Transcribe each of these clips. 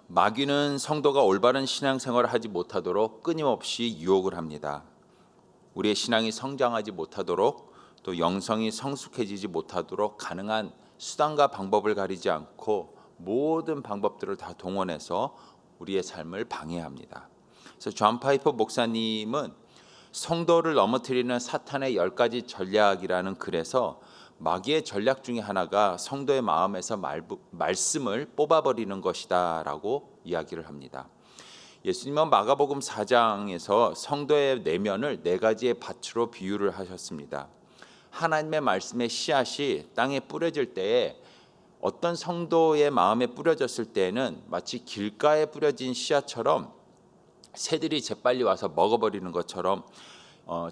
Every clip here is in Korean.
마귀는 성도가 올바른 신앙생활을 하지 못하도록 끊임없이 유혹을 합니다. 우리의 신앙이 성장하지 못하도록 또 영성이 성숙해지지 못하도록 가능한 수단과 방법을 가리지 않고 모든 방법들을 다 동원해서 우리의 삶을 방해합니다. 그래서 존 파이퍼 목사님은 성도를 넘어뜨리는 사탄의 10가지 전략이라는 글에서 마귀의 전략 중에 하나가 성도의 마음에서 말씀을 뽑아버리는 것이다 라고 이야기를 합니다. 예수님은 마가복음 4장에서 성도의 내면을 4가지의 밭으로 비유를 하셨습니다. 하나님의 말씀의 씨앗이 땅에 뿌려질 때에 어떤 성도의 마음에 뿌려졌을 때에는 마치 길가에 뿌려진 씨앗처럼 새들이 재빨리 와서 먹어버리는 것처럼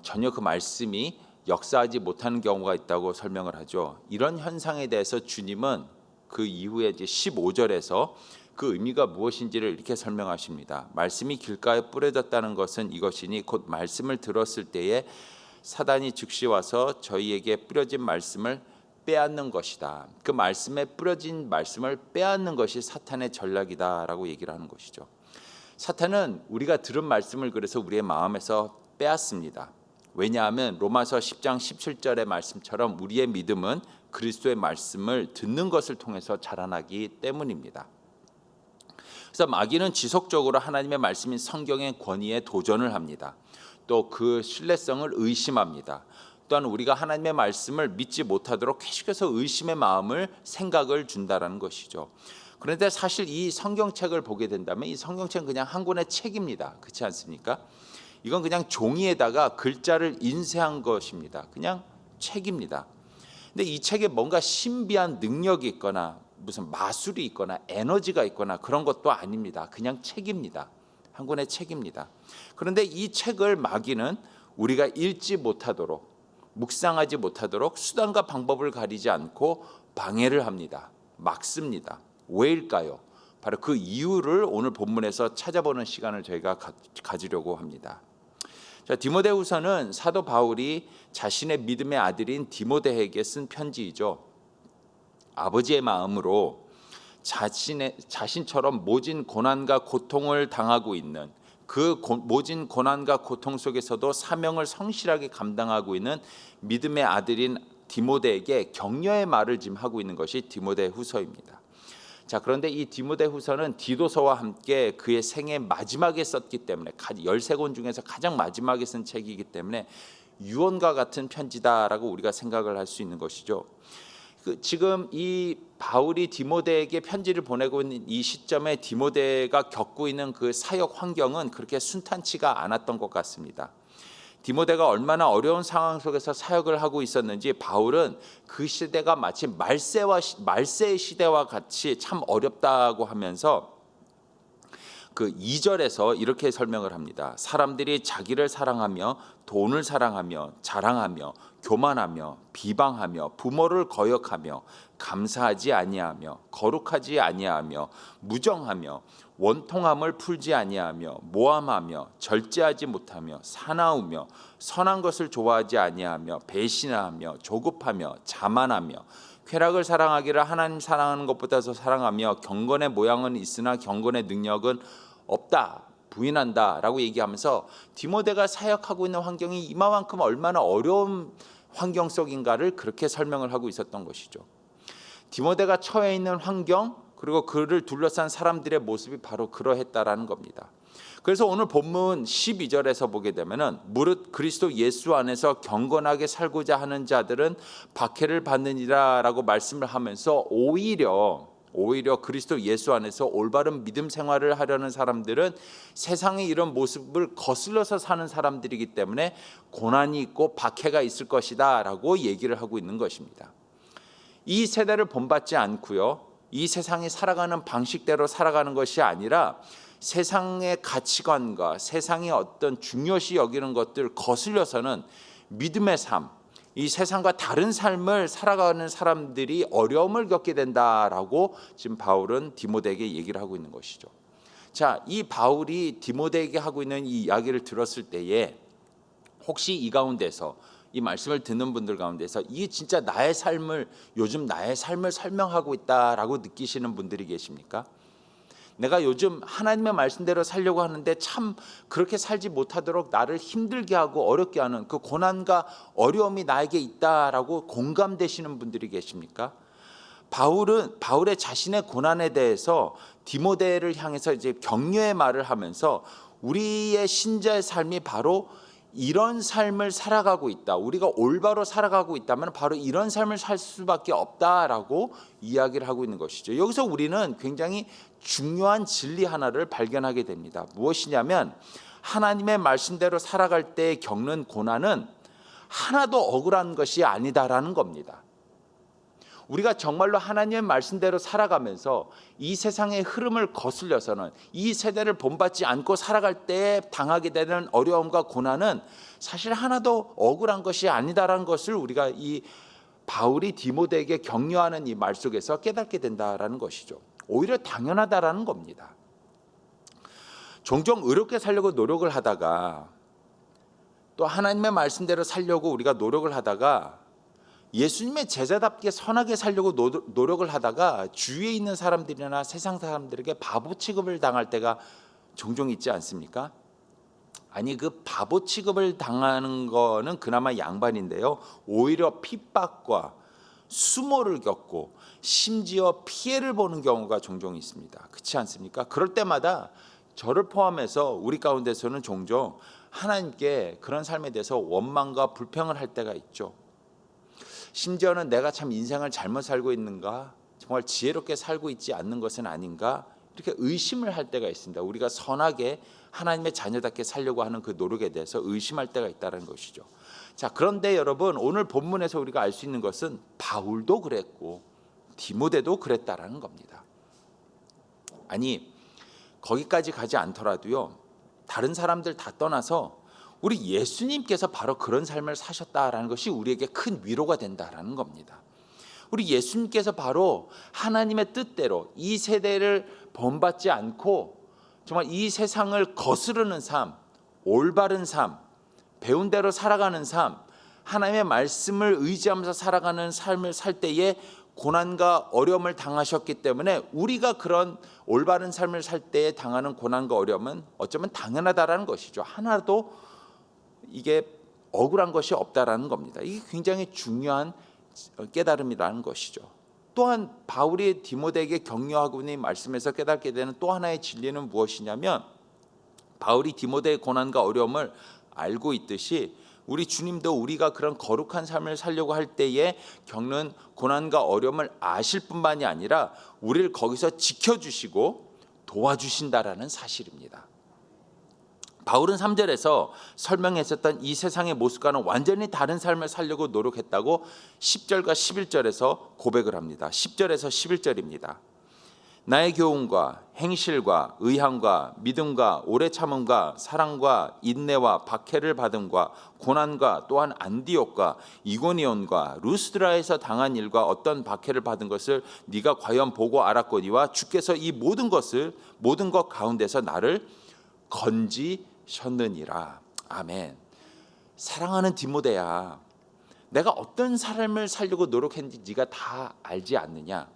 전혀 그 말씀이 역사하지 못하는 경우가 있다고 설명을 하죠. 이런 현상에 대해서 주님은 그 이후에 이제 15절에서 그 의미가 무엇인지를 이렇게 설명하십니다. 말씀이 길가에 뿌려졌다는 것은 이것이니 곧 말씀을 들었을 때에 사단이 즉시 와서 저희에게 뿌려진 말씀을 빼앗는 것이다. 그 말씀에 뿌려진 말씀을 빼앗는 것이 사탄의 전략이다라고 얘기를 하는 것이죠. 사탄은 우리가 들은 말씀을 그래서 우리의 마음에서 빼앗습니다. 왜냐하면 로마서 10장 17절의 말씀처럼 우리의 믿음은 그리스도의 말씀을 듣는 것을 통해서 자라나기 때문입니다. 그래서 마귀는 지속적으로 하나님의 말씀인 성경의 권위에 도전을 합니다. 또 그 신뢰성을 의심합니다. 또한 우리가 하나님의 말씀을 믿지 못하도록 계속해서 의심의 마음을 생각을 준다라는 것이죠. 그런데 사실 이 성경책을 보게 된다면 이 성경책은 그냥 한 권의 책입니다. 그렇지 않습니까? 이건 그냥 종이에다가 글자를 인쇄한 것입니다. 그냥 책입니다. 근데 이 책에 뭔가 신비한 능력이 있거나 무슨 마술이 있거나 에너지가 있거나 그런 것도 아닙니다. 그냥 책입니다. 한 권의 책입니다. 그런데 이 책을 마귀는 우리가 읽지 못하도록 묵상하지 못하도록 수단과 방법을 가리지 않고 방해를 합니다. 막습니다. 왜일까요? 바로 그 이유를 오늘 본문에서 찾아보는 시간을 저희가 가지려고 합니다. 자, 디모데후서는 사도 바울이 자신의 믿음의 아들인 디모데에게 쓴 편지이죠. 아버지의 마음으로 자신처럼 모진 고난과 고통을 당하고 있는 그 모진 고난과 고통 속에서도 사명을 성실하게 감당하고 있는 믿음의 아들인 디모데에게 격려의 말을 지금 하고 있는 것이 디모데후서입니다. 자, 그런데 이 디모데후서는 디도서와 함께 그의 생애 마지막에 썼기 때문에 13권 중에서 가장 마지막에 쓴 책이기 때문에 유언과 같은 편지다라고 우리가 생각을 할 수 있는 것이죠. 지금 이 바울이 디모데에게 편지를 보내고 있는 이 시점에 디모데가 겪고 있는 그 사역 환경은 그렇게 순탄치가 않았던 것 같습니다. 디모데가 얼마나 어려운 상황 속에서 사역을 하고 있었는지 바울은 그 시대가 마치 말세의 시대와 같이 참 어렵다고 하면서 그 2절에서 이렇게 설명을 합니다. 사람들이 자기를 사랑하며 돈을 사랑하며 자랑하며 교만하며 비방하며 부모를 거역하며 감사하지 아니하며 거룩하지 아니하며 무정하며 원통함을 풀지 아니하며 모함하며 절제하지 못하며 사나우며 선한 것을 좋아하지 아니하며 배신하며 조급하며 자만하며 쾌락을 사랑하기를 하나님 사랑하는 것보다 더 사랑하며 경건의 모양은 있으나 경건의 능력은 없다, 부인한다 라고 얘기하면서 디모데가 사역하고 있는 환경이 이만큼 얼마나 어려운 환경 속인가를 그렇게 설명을 하고 있었던 것이죠. 디모데가 처해 있는 환경 그리고 그를 둘러싼 사람들의 모습이 바로 그러했다라는 겁니다. 그래서 오늘 본문 12절에서 보게 되면은 무릇 그리스도 예수 안에서 경건하게 살고자 하는 자들은 박해를 받느니라라고 말씀을 하면서 오히려 그리스도 예수 안에서 올바른 믿음 생활을 하려는 사람들은 세상의 이런 모습을 거슬러서 사는 사람들이기 때문에 고난이 있고 박해가 있을 것이다 라고 얘기를 하고 있는 것입니다. 이 세대를 본받지 않고요, 이 세상이 살아가는 방식대로 살아가는 것이 아니라 세상의 가치관과 세상의 어떤 중요시 여기는 것들 거슬려서는 믿음의 삶, 이 세상과 다른 삶을 살아가는 사람들이 어려움을 겪게 된다라고 지금 바울은 디모데에게 얘기를 하고 있는 것이죠. 자, 이 바울이 디모데에게 하고 있는 이 이야기를 들었을 때에 혹시 이 가운데서 이 말씀을 듣는 분들 가운데서 이게 진짜 요즘 나의 삶을 설명하고 있다라고 느끼시는 분들이 계십니까? 내가 요즘 하나님의 말씀대로 살려고 하는데 참 그렇게 살지 못하도록 나를 힘들게 하고 어렵게 하는 그 고난과 어려움이 나에게 있다라고 공감되시는 분들이 계십니까? 바울의 자신의 고난에 대해서 디모데를 향해서 이제 격려의 말을 하면서 우리의 신자의 삶이 바로 이런 삶을 살아가고 있다. 우리가 올바로 살아가고 있다면 바로 이런 삶을 살 수밖에 없다라고 이야기를 하고 있는 것이죠. 여기서 우리는 굉장히 중요한 진리 하나를 발견하게 됩니다. 무엇이냐면 하나님의 말씀대로 살아갈 때 겪는 고난은 하나도 억울한 것이 아니다라는 겁니다. 우리가 정말로 하나님의 말씀대로 살아가면서 이 세상의 흐름을 거슬려서는 이 세대를 본받지 않고 살아갈 때 당하게 되는 어려움과 고난은 사실 하나도 억울한 것이 아니다라는 것을 우리가 이 바울이 디모데에게 격려하는 이 말 속에서 깨닫게 된다라는 것이죠. 오히려 당연하다라는 겁니다. 종종 의롭게 살려고 노력을 하다가 또 하나님의 말씀대로 살려고 우리가 노력을 하다가 예수님의 제자답게 선하게 살려고 노력을 하다가 주위에 있는 사람들이나 세상 사람들에게 바보 취급을 당할 때가 종종 있지 않습니까? 아니 그 바보 취급을 당하는 거는 그나마 양반인데요. 오히려 핍박과 수모를 겪고 심지어 피해를 보는 경우가 종종 있습니다. 그렇지 않습니까? 그럴 때마다 저를 포함해서 우리 가운데서는 종종 하나님께 그런 삶에 대해서 원망과 불평을 할 때가 있죠. 심지어는 내가 참 인생을 잘못 살고 있는가, 정말 지혜롭게 살고 있지 않는 것은 아닌가, 이렇게 의심을 할 때가 있습니다. 우리가 선하게 하나님의 자녀답게 살려고 하는 그 노력에 대해서 의심할 때가 있다는 것이죠. 자, 그런데 여러분 오늘 본문에서 우리가 알 수 있는 것은 바울도 그랬고 디모데도 그랬다라는 겁니다. 아니 거기까지 가지 않더라도요, 다른 사람들 다 떠나서 우리 예수님께서 바로 그런 삶을 사셨다라는 것이 우리에게 큰 위로가 된다라는 겁니다. 우리 예수님께서 바로 하나님의 뜻대로 이 세대를 본받지 않고 정말 이 세상을 거스르는 삶, 올바른 삶, 배운 대로 살아가는 삶, 하나님의 말씀을 의지하면서 살아가는 삶을 살 때에 고난과 어려움을 당하셨기 때문에 우리가 그런 올바른 삶을 살 때에 당하는 고난과 어려움은 어쩌면 당연하다라는 것이죠. 하나도 이게 억울한 것이 없다라는 겁니다. 이게 굉장히 중요한 깨달음이라는 것이죠. 또한 바울이 디모데에게 격려하고 있는 말씀에서 깨닫게 되는 또 하나의 진리는 무엇이냐면 바울이 디모데의 고난과 어려움을 알고 있듯이 우리 주님도 우리가 그런 거룩한 삶을 살려고 할 때에 겪는 고난과 어려움을 아실 뿐만이 아니라 우리를 거기서 지켜주시고 도와주신다라는 사실입니다. 바울은 3절에서 설명했었던 이 세상의 모습과는 완전히 다른 삶을 살려고 노력했다고 10절과 11절에서 고백을 합니다. 10절에서 11절입니다. 나의 교훈과 행실과 의함과 믿음과 오래 참음과 사랑과 인내와 박해를 받음과 고난과 또한 안디옥과 이고니온과 루스드라에서 당한 일과 어떤 박해를 받은 것을 네가 과연 보고 알았거니와 주께서 이 모든 것 가운데서 나를 건지셨느니라. 아멘. 사랑하는 디모데야, 내가 어떤 삶을 살려고 노력했는지 네가 다 알지 않느냐?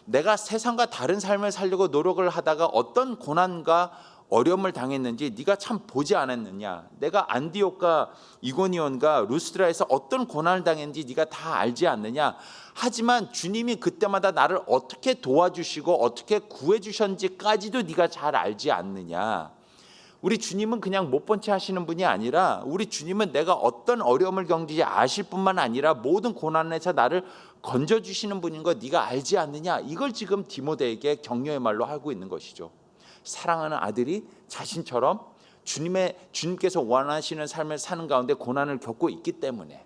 내가 세상과 다른 삶을 살려고 노력을 하다가 어떤 고난과 어려움을 당했는지 네가 참 보지 않았느냐? 내가 안디옥과 이고니온과 루스드라에서 어떤 고난을 당했는지 네가 다 알지 않느냐? 하지만 주님이 그때마다 나를 어떻게 도와주시고 어떻게 구해주셨는지까지도 네가 잘 알지 않느냐? 우리 주님은 그냥 못 본 채 하시는 분이 아니라 우리 주님은 내가 어떤 어려움을 겪는지 아실 뿐만 아니라 모든 고난에서 나를 건져주시는 분인 거 네가 알지 않느냐? 이걸 지금 디모데에게 격려의 말로 하고 있는 것이죠. 사랑하는 아들이 자신처럼 주님께서 원하시는 삶을 사는 가운데 고난을 겪고 있기 때문에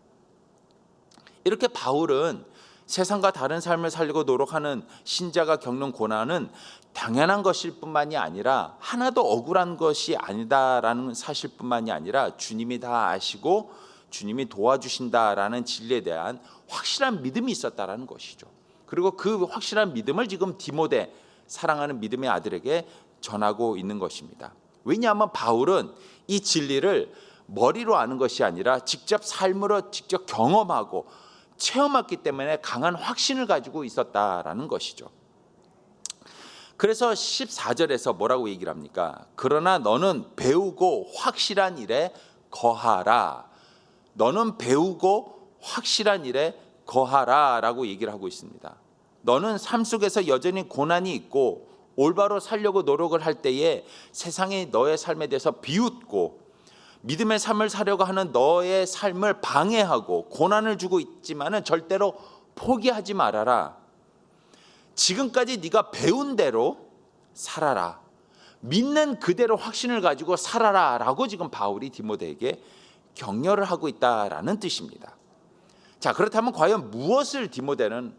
이렇게 바울은 세상과 다른 삶을 살려고 노력하는 신자가 겪는 고난은 당연한 것일 뿐만이 아니라 하나도 억울한 것이 아니다라는 사실뿐만이 아니라 주님이 다 아시고 주님이 도와주신다라는 진리에 대한 확실한 믿음이 있었다라는 것이죠. 그리고 그 확실한 믿음을 지금 디모데, 사랑하는 믿음의 아들에게 전하고 있는 것입니다. 왜냐하면 바울은 이 진리를 머리로 아는 것이 아니라 직접 삶으로 직접 경험하고 체험했기 때문에 강한 확신을 가지고 있었다라는 것이죠. 그래서 14절에서 뭐라고 얘기를 합니까? 그러나 너는 배우고 확실한 일에 거하라. 너는 배우고 확실한 일에 거하라라고 얘기를 하고 있습니다. 너는 삶 속에서 여전히 고난이 있고 올바로 살려고 노력을 할 때에 세상이 너의 삶에 대해서 비웃고 믿음의 삶을 사려고 하는 너의 삶을 방해하고 고난을 주고 있지만은 절대로 포기하지 말아라. 지금까지 네가 배운 대로 살아라. 믿는 그대로 확신을 가지고 살아라라고 지금 바울이 디모데에게 격려를 하고 있다라는 뜻입니다. 자, 그렇다면 과연 무엇을 디모데는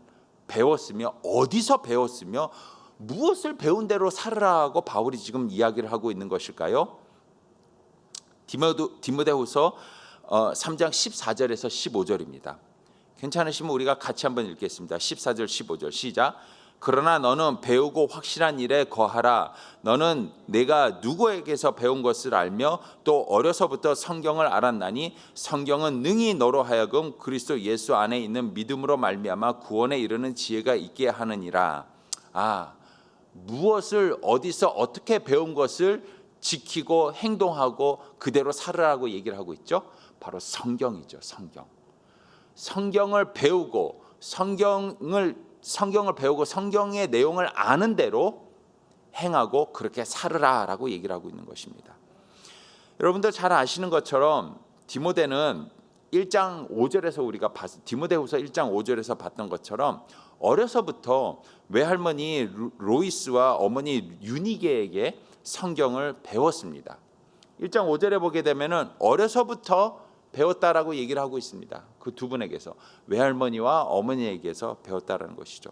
배웠으며 어디서 배웠으며 무엇을 배운 대로 살아라고 바울이 지금 이야기를 하고 있는 것일까요? 디모데후서 3장 14절에서 15절입니다. 괜찮으시면 우리가 같이 한번 읽겠습니다. 14절 15절 시작. 그러나 너는 배우고 확실한 일에 거하라. 너는 내가 누구에게서 배운 것을 알며 또 어려서부터 성경을 알았나니 성경은 능히 너로 하여금 그리스도 예수 안에 있는 믿음으로 말미암아 구원에 이르는 지혜가 있게 하느니라. 무엇을 어디서 어떻게 배운 것을 지키고 행동하고 그대로 살으라고 얘기를 하고 있죠? 바로 성경이죠. 성경을 배우고 성경을 배우고 성경의 내용을 아는 대로 행하고 그렇게 살으라라고 얘기를 하고 있는 것입니다. 여러분들 잘 아시는 것처럼 디모데는 1장 5절에서 우리가 디모데후서 1장 5절에서 봤던 것처럼 어려서부터 외할머니 로이스와 어머니 유니게에게 성경을 배웠습니다. 1장 5절에 보게 되면은 어려서부터 배웠다라고 얘기를 하고 있습니다. 그 두 분에게서 외할머니와 어머니에게서 배웠다라는 것이죠.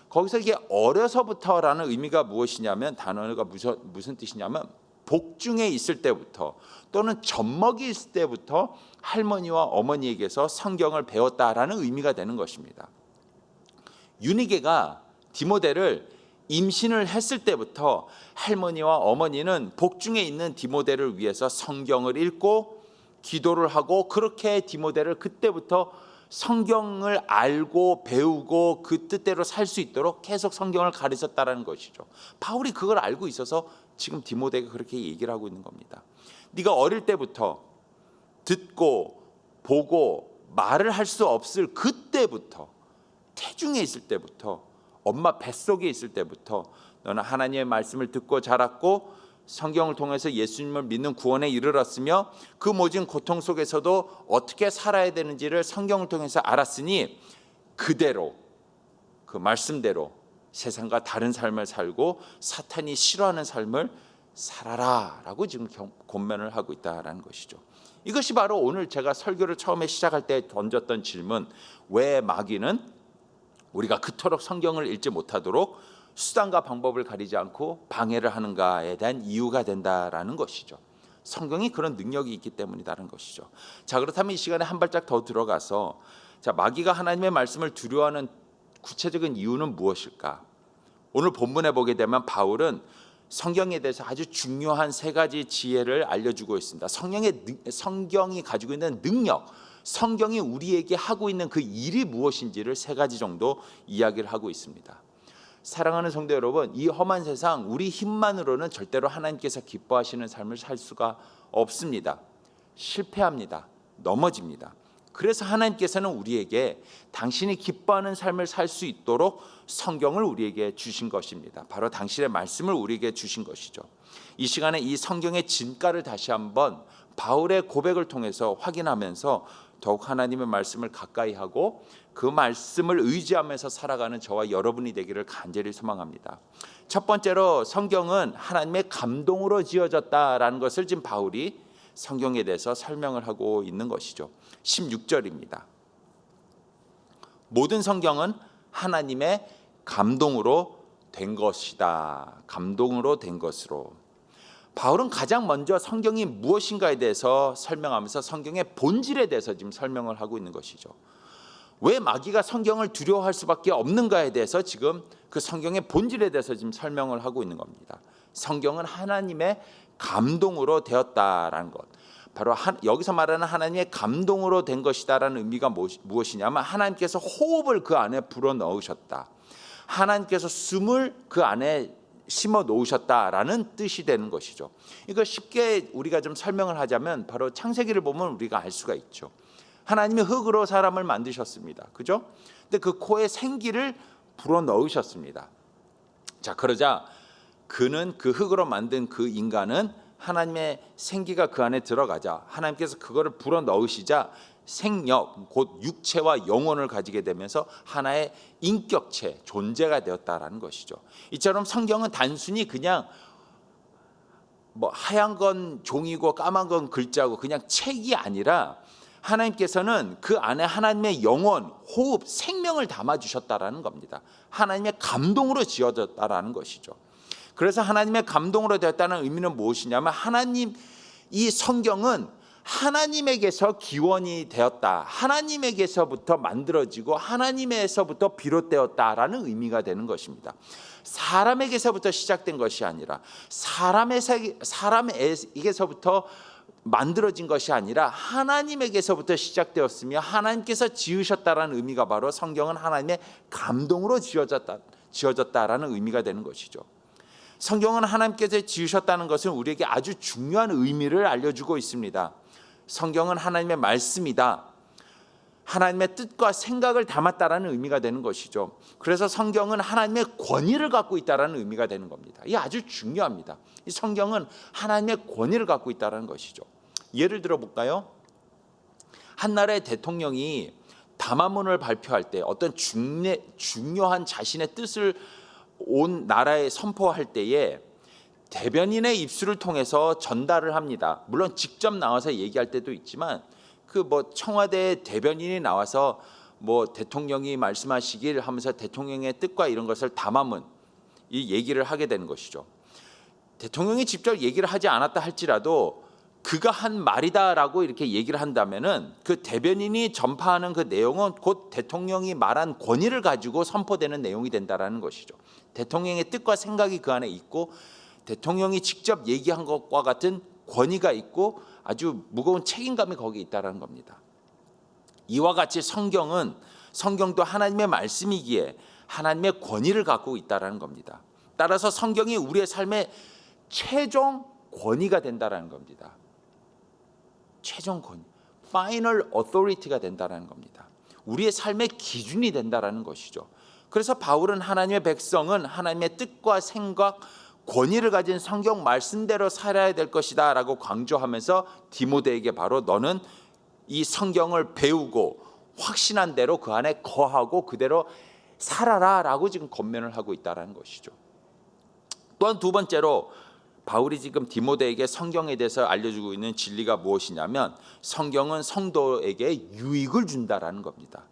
거기서 이게 어려서부터라는 의미가 무엇이냐면 단어가 무슨 뜻이냐면 복중에 있을 때부터 또는 젖먹이 있을 때부터 할머니와 어머니에게서 성경을 배웠다라는 의미가 되는 것입니다. 유니게가 디모데를 임신을 했을 때부터 할머니와 어머니는 복중에 있는 디모데를 위해서 성경을 읽고 기도를 하고 그렇게 디모데를 그때부터 성경을 알고 배우고 그 뜻대로 살 수 있도록 계속 성경을 가르쳤다라는 것이죠. 바울이 그걸 알고 있어서 지금 디모데가 그렇게 얘기를 하고 있는 겁니다. 네가 어릴 때부터 듣고 보고 말을 할 수 없을 그때부터 태중에 있을 때부터 엄마 뱃속에 있을 때부터 너는 하나님의 말씀을 듣고 자랐고 성경을 통해서 예수님을 믿는 구원에 이르렀으며 그 모진 고통 속에서도 어떻게 살아야 되는지를 성경을 통해서 알았으니 그대로 그 말씀대로 세상과 다른 삶을 살고 사탄이 싫어하는 삶을 살아라라고 지금 권면을 하고 있다라는 것이죠. 이것이 바로 오늘 제가 설교를 처음에 시작할 때 던졌던 질문, 왜 마귀는 우리가 그토록 성경을 읽지 못하도록 수단과 방법을 가리지 않고 방해를 하는가에 대한 이유가 된다라는 것이죠. 성경이 그런 능력이 있기 때문이라는 것이죠. 자, 그렇다면 이 시간에 한 발짝 더 들어가서 마귀가 하나님의 말씀을 두려워하는 구체적인 이유는 무엇일까? 오늘 본문에 보게 되면 바울은 성경에 대해서 아주 중요한 세 가지 지혜를 알려주고 있습니다. 성경이 가지고 있는 능력, 성경이 우리에게 하고 있는 그 일이 무엇인지를 세 가지 정도 이야기를 하고 있습니다. 사랑하는 성도 여러분, 이 험한 세상 우리 힘만으로는 절대로 하나님께서 기뻐하시는 삶을 살 수가 없습니다. 실패합니다. 넘어집니다. 그래서 하나님께서는 우리에게 당신이 기뻐하는 삶을 살 수 있도록 성경을 우리에게 주신 것입니다. 바로 당신의 말씀을 우리에게 주신 것이죠. 이 시간에 이 성경의 진가를 다시 한번 바울의 고백을 통해서 확인하면서 더욱 하나님의 말씀을 가까이 하고 그 말씀을 의지하면서 살아가는 저와 여러분이 되기를 간절히 소망합니다. 첫 번째로 성경은 하나님의 감동으로 지어졌다라는 것을 지금 바울이 성경에 대해서 설명을 하고 있는 것이죠. 16절입니다. 모든 성경은 하나님의 감동으로 된 것이다. 감동으로 된 것으로. 바울은 가장 먼저 성경이 무엇인가에 대해서 설명하면서 성경의 본질에 대해서 지금 설명을 하고 있는 것이죠. 왜 마귀가 성경을 두려워할 수밖에 없는가에 대해서 지금 그 성경의 본질에 대해서 지금 설명을 하고 있는 겁니다. 성경은 하나님의 감동으로 되었다라는 것. 바로 여기서 말하는 하나님의 감동으로 된 것이다라는 의미가 무엇이냐면 하나님께서 호흡을 그 안에 불어넣으셨다. 하나님께서 숨을 그 안에 심어 놓으셨다라는 뜻이 되는 것이죠. 이거 쉽게 우리가 좀 설명을 하자면 바로 창세기를 보면 우리가 알 수가 있죠. 하나님이 흙으로 사람을 만드셨습니다. 그죠? 근데 그 코에 생기를 불어 넣으셨습니다. 자, 그러자 그는 그 흙으로 만든 그 인간은 하나님의 생기가 그 안에 들어가자 하나님께서 그거를 불어 넣으시자 생력, 곧 육체와 영혼을 가지게 되면서 하나의 인격체, 존재가 되었다라는 것이죠. 이처럼 성경은 단순히 그냥 뭐 하얀 건 종이고 까만 건 글자고 그냥 책이 아니라 하나님께서는 그 안에 하나님의 영혼, 호흡, 생명을 담아주셨다라는 겁니다. 하나님의 감동으로 지어졌다라는 것이죠. 그래서 하나님의 감동으로 되었다는 의미는 무엇이냐면 하나님, 이 성경은 하나님에게서 기원이 되었다, 하나님에게서부터 만들어지고 하나님에서부터 비롯되었다라는 의미가 되는 것입니다. 사람에게서부터 시작된 것이 아니라 사람에게서부터 만들어진 것이 아니라 하나님에게서부터 시작되었으며 하나님께서 지으셨다라는 의미가 바로 성경은 하나님의 감동으로 지어졌다라는 의미가 되는 것이죠. 성경은 하나님께서 지으셨다는 것은 우리에게 아주 중요한 의미를 알려주고 있습니다. 성경은 하나님의 말씀이다, 하나님의 뜻과 생각을 담았다라는 의미가 되는 것이죠. 그래서 성경은 하나님의 권위를 갖고 있다라는 의미가 되는 겁니다. 이게 아주 중요합니다. 이 성경은 하나님의 권위를 갖고 있다라는 것이죠. 예를 들어 볼까요? 한 나라의 대통령이 담화문을 발표할 때 어떤 중요한 자신의 뜻을 온 나라에 선포할 때에 대변인의 입술을 통해서 전달을 합니다. 물론 직접 나와서 얘기할 때도 있지만 그 뭐 청와대 대변인이 나와서 뭐 대통령이 말씀하시길 하면서 대통령의 뜻과 이런 것을 담아문 이 얘기를 하게 되는 것이죠. 대통령이 직접 얘기를 하지 않았다 할지라도 그가 한 말이다라고 이렇게 얘기를 한다면은 그 대변인이 전파하는 그 내용은 곧 대통령이 말한 권위를 가지고 선포되는 내용이 된다라는 것이죠. 대통령의 뜻과 생각이 그 안에 있고 대통령이 직접 얘기한 것과 같은 권위가 있고 아주 무거운 책임감이 거기에 있다라는 겁니다. 이와 같이 성경도 하나님의 말씀이기에 하나님의 권위를 갖고 있다라는 겁니다. 따라서 성경이 우리의 삶의 최종 권위가 된다라는 겁니다. 최종 권위, final authority가 된다라는 겁니다. 우리의 삶의 기준이 된다라는 것이죠. 그래서 바울은 하나님의 백성은 하나님의 뜻과 생각, 권위를 가진 성경 말씀대로 살아야 될 것이다 라고 강조하면서 디모데에게 바로 너는 이 성경을 배우고 확신한 대로 그 안에 거하고 그대로 살아라 라고 지금 권면을 하고 있다는 것이죠. 또한 두 번째로 바울이 지금 디모데에게 성경에 대해서 알려주고 있는 진리가 무엇이냐면 성경은 성도에게 유익을 준다라는 겁니다.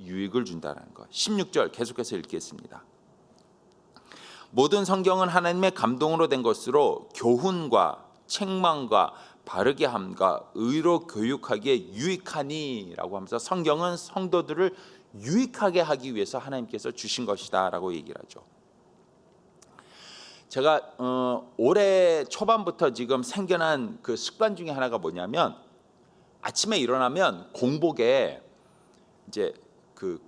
유익을 준다라는 것. 16절 계속해서 읽겠습니다. 모든 성경은 하나님의 감동으로 된 것으로 교훈과 책망과 바르게 함과 의로 교육하기에 유익하니라고 하면서 성경은 성도들을 유익하게 하기 위해서 하나님께서 주신 것이다라고 얘기를 하죠. 제가 올해 초반부터 지금 생겨난 그 습관 중에 하나가 뭐냐면 아침에 일어나면 공복에 이제 그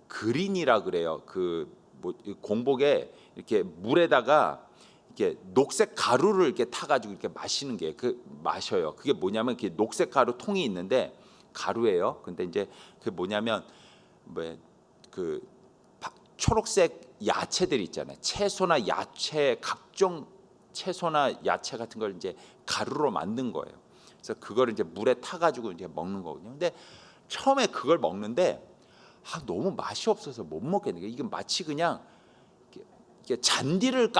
그린이라 그래요. 그 뭐 공복에 이렇게 물에다가 이렇게 녹색 가루를 이렇게 타가지고 이렇게 마시는 게 마셔요. 그게 뭐냐면 이렇게 녹색 가루 통이 있는데 가루예요. 근데 이제 그 뭐냐면 그 초록색 야채들 있잖아요. 채소나 야채, 각종 채소나 야채 같은 걸 이제 가루로 만든 거예요. 그래서 그걸 이제 물에 타가지고 이제 먹는 거거든요. 근데 처음에 그걸 먹는데 너무 맛이 없어서 못 먹겠는 게 이게 마치 그냥 이게 잔디를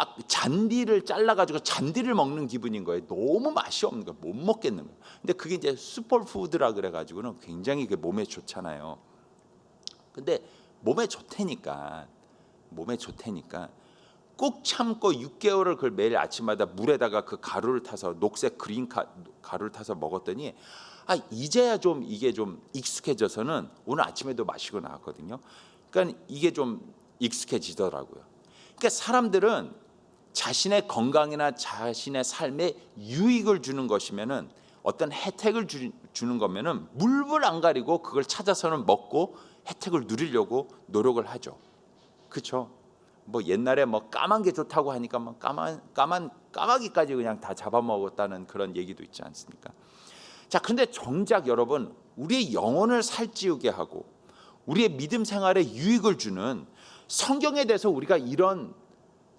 잘라가지고 잔디를 먹는 기분인 거예요. 너무 맛이 없는 거예요. 못 먹겠는 거예요. 근데 그게 이제 슈퍼푸드라 그래가지고는 굉장히 몸에 좋잖아요. 근데 몸에 좋다니까 꼭 참고 6개월을 그걸 매일 아침마다 물에다가 그 가루를 타서 녹색 그린 가루를 타서 먹었더니 이제야 좀 이게 좀 익숙해져서는 오늘 아침에도 마시고 나왔거든요. 그러니까 이게 좀 익숙해지더라고요. 그러니까 사람들은 자신의 건강이나 자신의 삶에 유익을 주는 것이면은 어떤 혜택을 주는 거면은 물불 안 가리고 그걸 찾아서는 먹고 혜택을 누리려고 노력을 하죠. 그렇죠? 뭐 옛날에 뭐 까만 게 좋다고 하니까 뭐 까마귀까지 그냥 다 잡아먹었다는 그런 얘기도 있지 않습니까? 자, 근데 정작 여러분, 우리의 영혼을 살찌우게 하고 우리의 믿음 생활에 유익을 주는 성경에 대해서 우리가 이런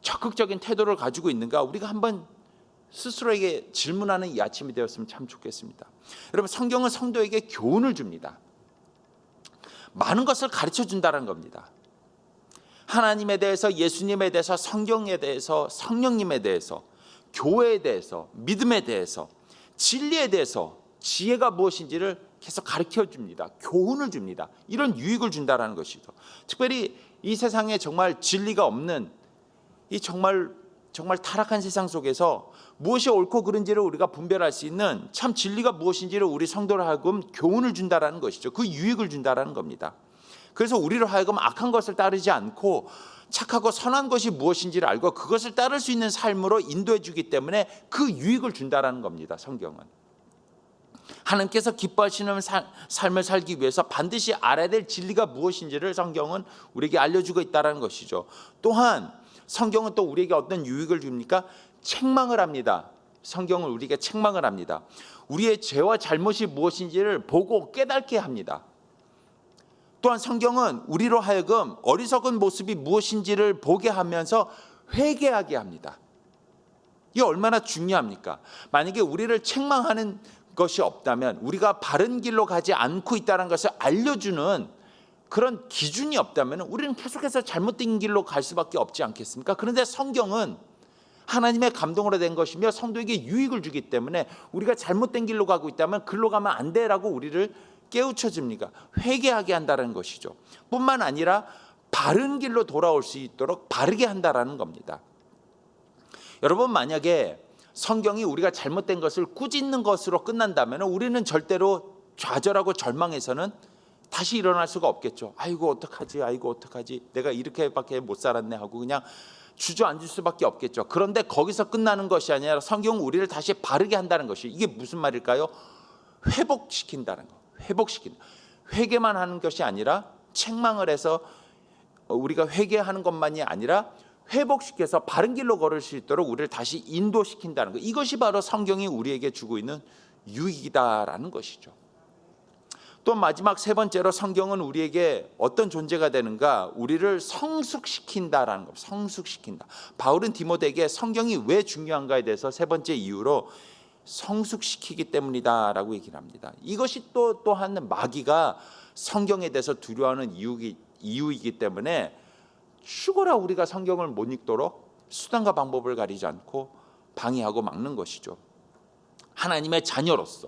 적극적인 태도를 가지고 있는가, 우리가 한번 스스로에게 질문하는 이 아침이 되었으면 참 좋겠습니다. 여러분, 성경은 성도에게 교훈을 줍니다. 많은 것을 가르쳐 준다는 겁니다. 하나님에 대해서, 예수님에 대해서, 성경에 대해서, 성령님에 대해서, 교회에 대해서, 믿음에 대해서, 진리에 대해서, 지혜가 무엇인지를 계속 가르쳐 줍니다. 교훈을 줍니다. 이런 유익을 준다는 것이죠. 특별히 이 세상에 정말 진리가 없는 이 정말 타락한 세상 속에서 무엇이 옳고 그른지를 우리가 분별할 수 있는 참 진리가 무엇인지를 우리 성도로 하여금 교훈을 준다라는 것이죠. 그 유익을 준다라는 겁니다. 그래서 우리로 하여금 악한 것을 따르지 않고 착하고 선한 것이 무엇인지를 알고 그것을 따를 수 있는 삶으로 인도해 주기 때문에 그 유익을 준다라는 겁니다. 성경은 하나님께서 기뻐하시는 삶을 살기 위해서 반드시 알아야 될 진리가 무엇인지를 성경은 우리에게 알려주고 있다는 것이죠. 또한 성경은 또 우리에게 어떤 유익을 줍니까? 책망을 합니다. 성경은 우리에게 책망을 합니다. 우리의 죄와 잘못이 무엇인지를 보고 깨닫게 합니다. 또한 성경은 우리로 하여금 어리석은 모습이 무엇인지를 보게 하면서 회개하게 합니다. 이게 얼마나 중요합니까? 만약에 우리를 책망하는 것이 없다면, 우리가 바른 길로 가지 않고 있다는 것을 알려주는 그런 기준이 없다면 우리는 계속해서 잘못된 길로 갈 수밖에 없지 않겠습니까? 그런데 성경은 하나님의 감동으로 된 것이며 성도에게 유익을 주기 때문에 우리가 잘못된 길로 가고 있다면 글로 가면 안 돼라고 우리를 깨우쳐 줍니까? 회개하게 한다는 것이죠. 뿐만 아니라 바른 길로 돌아올 수 있도록 바르게 한다라는 겁니다. 여러분, 만약에 성경이 우리가 잘못된 것을 꾸짖는 것으로 끝난다면 우리는 절대로 좌절하고 절망해서는 다시 일어날 수가 없겠죠. 아이고 어떡하지, 내가 이렇게밖에 못 살았네 하고 그냥 주저앉을 수밖에 없겠죠. 그런데 거기서 끝나는 것이 아니라 성경은 우리를 다시 바르게 한다는 것이, 이게 무슨 말일까요? 회복시킨다는 거. 회개만 하는 것이 아니라 책망을 해서 우리가 회개하는 것만이 아니라 회복시켜서 바른 길로 걸을 수 있도록 우리를 다시 인도시킨다는 것. 이것이 바로 성경이 우리에게 주고 있는 유익이다라는 것이죠. 또 마지막 세 번째로 성경은 우리에게 어떤 존재가 되는가? 우리를 성숙시킨다라는 것. 성숙시킨다. 바울은 디모데에게 성경이 왜 중요한가에 대해서 세 번째 이유로 성숙시키기 때문이다라고 얘기를 합니다. 이것이 또한 마귀가 성경에 대해서 두려워하는 이유이기 때문에 죽어라 우리가 성경을 못 읽도록 수단과 방법을 가리지 않고 방해하고 막는 것이죠. 하나님의 자녀로서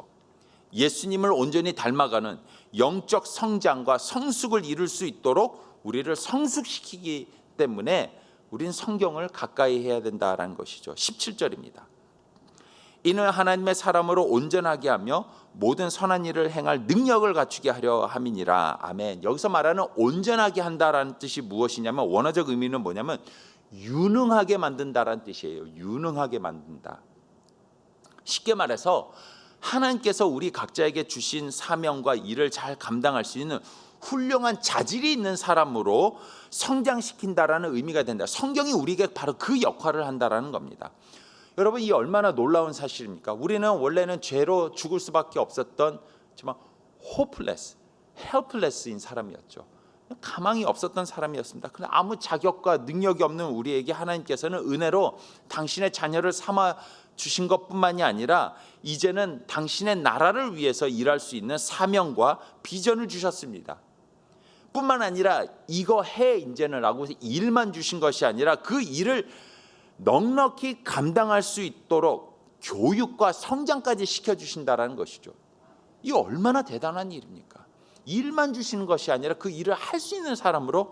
예수님을 온전히 닮아가는 영적 성장과 성숙을 이룰 수 있도록 우리를 성숙시키기 때문에 우리는 성경을 가까이 해야 된다라는 것이죠. 17절입니다. 이는 하나님의 사람으로 온전하게 하며 모든 선한 일을 행할 능력을 갖추게 하려 함이니라. 아멘. 여기서 말하는 온전하게 한다라는 뜻이 무엇이냐면, 원어적 의미는 뭐냐면 유능하게 만든다라는 뜻이에요. 유능하게 만든다. 쉽게 말해서 하나님께서 우리 각자에게 주신 사명과 일을 잘 감당할 수 있는 훌륭한 자질이 있는 사람으로 성장시킨다라는 의미가 된다. 성경이 우리에게 바로 그 역할을 한다라는 겁니다. 여러분, 이 얼마나 놀라운 사실입니까? 우리는 원래는 죄로 죽을 수밖에 없었던 정말 hopeless, helpless인 사람이었죠. 가망이 없었던 사람이었습니다. 그러나 아무 자격과 능력이 없는 우리에게 하나님께서는 은혜로 당신의 자녀를 삼아 주신 것뿐만이 아니라 이제는 당신의 나라를 위해서 일할 수 있는 사명과 비전을 주셨습니다. 뿐만 아니라 이거 해 이제는 라고 해서 일만 주신 것이 아니라 그 일을 넉넉히 감당할 수 있도록 교육과 성장까지 시켜주신다는 것이죠. 이게 얼마나 대단한 일입니까? 일만 주시는 것이 아니라 그 일을 할 수 있는 사람으로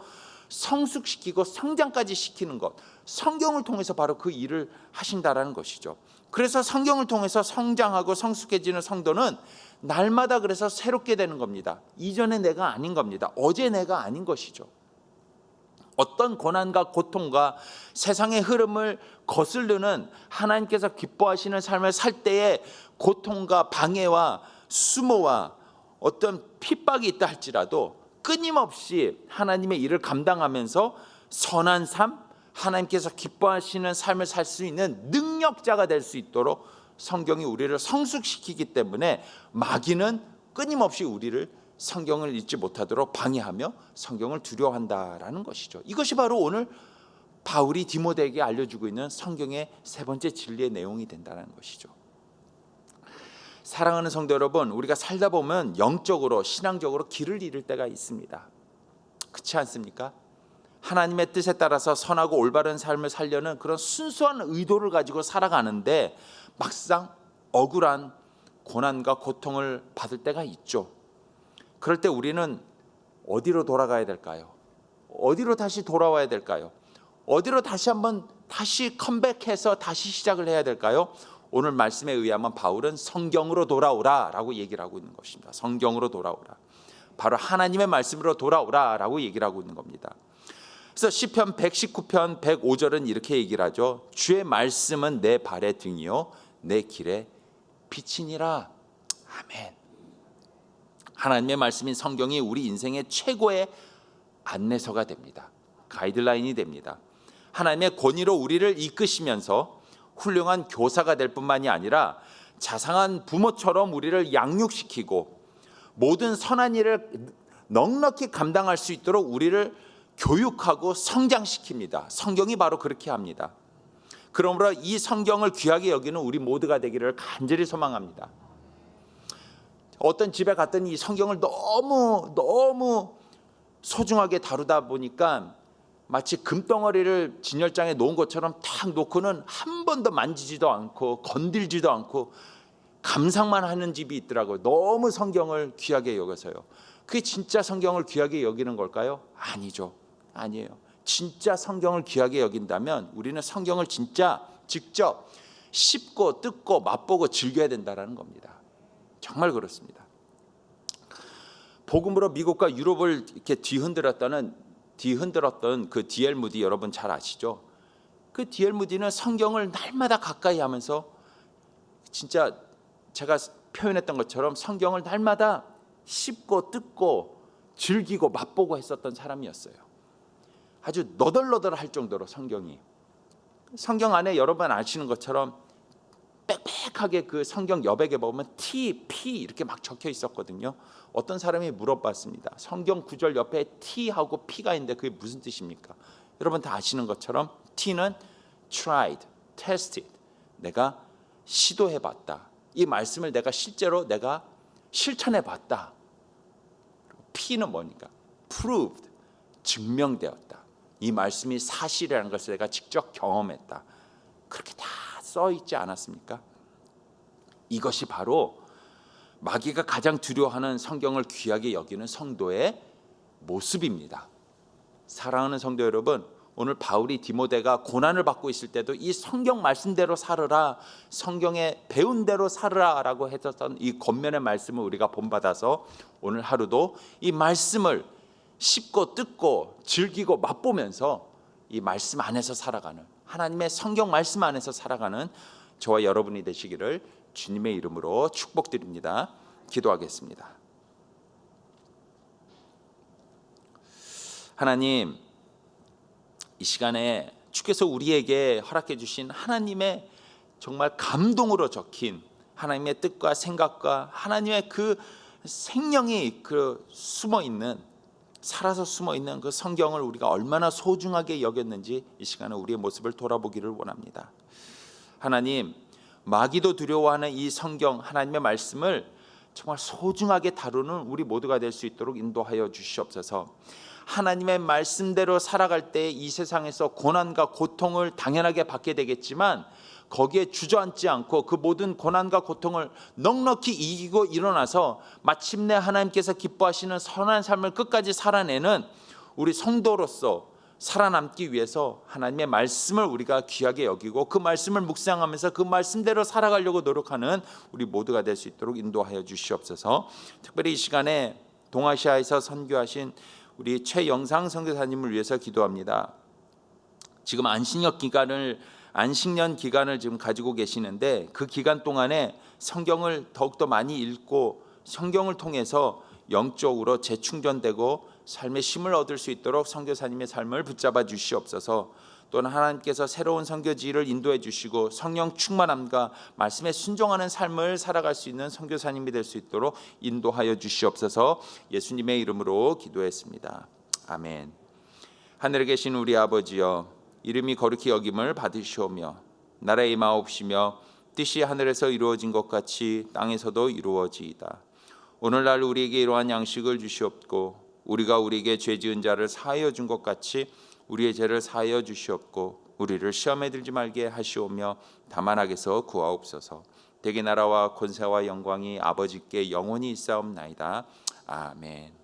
성숙시키고 성장까지 시키는 것, 성경을 통해서 바로 그 일을 하신다는 것이죠. 그래서 성경을 통해서 성장하고 성숙해지는 성도는 날마다 그래서 새롭게 되는 겁니다. 이전의 내가 아닌 겁니다. 어제 내가 아닌 것이죠. 어떤 고난과 고통과 세상의 흐름을 거스르는 하나님께서 기뻐하시는 삶을 살 때에 고통과 방해와 수모와 어떤 핍박이 있다 할지라도 끊임없이 하나님의 일을 감당하면서 선한 삶, 하나님께서 기뻐하시는 삶을 살 수 있는 능력자가 될 수 있도록 성경이 우리를 성숙시키기 때문에 마귀는 끊임없이 우리를 성경을 읽지 못하도록 방해하며 성경을 두려워한다라는 것이죠. 이것이 바로 오늘 바울이 디모데에게 알려주고 있는 성경의 세 번째 진리의 내용이 된다는 것이죠. 사랑하는 성도 여러분, 우리가 살다 보면 영적으로 신앙적으로 길을 잃을 때가 있습니다. 그렇지 않습니까? 하나님의 뜻에 따라서 선하고 올바른 삶을 살려는 그런 순수한 의도를 가지고 살아가는데 막상 억울한 고난과 고통을 받을 때가 있죠. 그럴 때 우리는 어디로 돌아가야 될까요? 어디로 다시 돌아와야 될까요? 어디로 다시 한번 다시 컴백해서 다시 시작을 해야 될까요? 오늘 말씀에 의하면 바울은 성경으로 돌아오라라고 얘기를 하고 있는 것입니다. 성경으로 돌아오라. 바로 하나님의 말씀으로 돌아오라라고 얘기를 하고 있는 겁니다. 그래서 시편 119편 105절은 이렇게 얘기를 하죠. 주의 말씀은 내 발의 등이요 내 길의 빛이니라. 아멘. 하나님의 말씀인 성경이 우리 인생의 최고의 안내서가 됩니다. 가이드라인이 됩니다. 하나님의 권위로 우리를 이끄시면서 훌륭한 교사가 될 뿐만이 아니라 자상한 부모처럼 우리를 양육시키고 모든 선한 일을 넉넉히 감당할 수 있도록 우리를 교육하고 성장시킵니다. 성경이 바로 그렇게 합니다. 그러므로 이 성경을 귀하게 여기는 우리 모두가 되기를 간절히 소망합니다. 어떤 집에 갔더니 이 성경을 너무 소중하게 다루다 보니까 마치 금덩어리를 진열장에 놓은 것처럼 탁 놓고는 한 번도 만지지도 않고 건들지도 않고 감상만 하는 집이 있더라고요. 너무 성경을 귀하게 여겨서요. 그게 진짜 성경을 귀하게 여기는 걸까요? 아니죠. 아니에요. 진짜 성경을 귀하게 여긴다면 우리는 성경을 진짜 직접 씹고 뜯고 맛보고 즐겨야 된다는 겁니다. 정말 그렇습니다. 복음으로 미국과 유럽을 이렇게 뒤흔들었던 그 D.L. 무디 여러분 잘 아시죠? 그 D.L. 무디는 성경을 날마다 가까이 하면서 진짜 제가 표현했던 것처럼 성경을 날마다 씹고 뜯고 즐기고 맛보고 했었던 사람이었어요. 아주 너덜너덜할 정도로 성경 안에 여러분 아시는 것처럼 빽빽하게 그 성경 여백에 보면 T, P 이렇게 막 적혀 있었거든요. 어떤 사람이 물어봤습니다. 성경 구절 옆에 T하고 P가 있는데 그게 무슨 뜻입니까? 여러분 다 아시는 것처럼 T는 tried, tested, 내가 시도해봤다. 이 말씀을 실제로 내가 실천해봤다. P는 뭐니까? proved, 증명되었다. 이 말씀이 사실이라는 것을 내가 직접 경험했다. 그렇게 다 써 있지 않았습니까? 이것이 바로 마귀가 가장 두려워하는 성경을 귀하게 여기는 성도의 모습입니다. 사랑하는 성도 여러분, 오늘 바울이 디모데가 고난을 받고 있을 때도 이 성경 말씀대로 살으라, 성경에 배운 대로 살으라라고 했었던 이 겉면의 말씀을 우리가 본받아서 오늘 하루도 이 말씀을 씹고 뜯고 즐기고 맛보면서 이 말씀 안에서 살아가는, 하나님의 성경 말씀 안에서 살아가는 저와 여러분이 되시기를 주님의 이름으로 축복드립니다. 기도하겠습니다. 하나님, 이 시간에 주께서 우리에게 허락해 주신 하나님의 정말 감동으로 적힌 하나님의 뜻과 생각과 하나님의 그 생명이 살아서 숨어 있는 그 성경을 우리가 얼마나 소중하게 여겼는지 이 시간에 우리의 모습을 돌아보기를 원합니다. 하나님, 마귀도 두려워하는 이 성경 하나님의 말씀을 정말 소중하게 다루는 우리 모두가 될 수 있도록 인도하여 주시옵소서. 하나님의 말씀대로 살아갈 때 이 세상에서 고난과 고통을 당연하게 받게 되겠지만 거기에 주저앉지 않고 그 모든 고난과 고통을 넉넉히 이기고 일어나서 마침내 하나님께서 기뻐하시는 선한 삶을 끝까지 살아내는 우리 성도로서 살아남기 위해서 하나님의 말씀을 우리가 귀하게 여기고 그 말씀을 묵상하면서 그 말씀대로 살아가려고 노력하는 우리 모두가 될 수 있도록 인도하여 주시옵소서. 특별히 이 시간에 동아시아에서 선교하신 우리 최영상 선교사님을 위해서 기도합니다. 지금 안식년 기간을 지금 가지고 계시는데 그 기간 동안에 성경을 더욱더 많이 읽고 성경을 통해서 영적으로 재충전되고 삶의 힘을 얻을 수 있도록 선교사님의 삶을 붙잡아 주시옵소서. 또는 하나님께서 새로운 선교지를 인도해 주시고 성령 충만함과 말씀에 순종하는 삶을 살아갈 수 있는 선교사님이 될 수 있도록 인도하여 주시옵소서. 예수님의 이름으로 기도했습니다. 아멘. 하늘에 계신 우리 아버지여, 이름이 거룩히 여김을 받으시오며 나라의 임하옵시며 뜻이 하늘에서 이루어진 것 같이 땅에서도 이루어지이다. 오늘날 우리에게 이러한 양식을 주시옵고 우리가 우리에게 죄 지은 자를 사하여 준 것 같이 우리의 죄를 사하여 주시옵고 우리를 시험에 들지 말게 하시오며 다만 악에서 구하옵소서. 대개 나라와 권세와 영광이 아버지께 영원히 있사옵나이다. 아멘.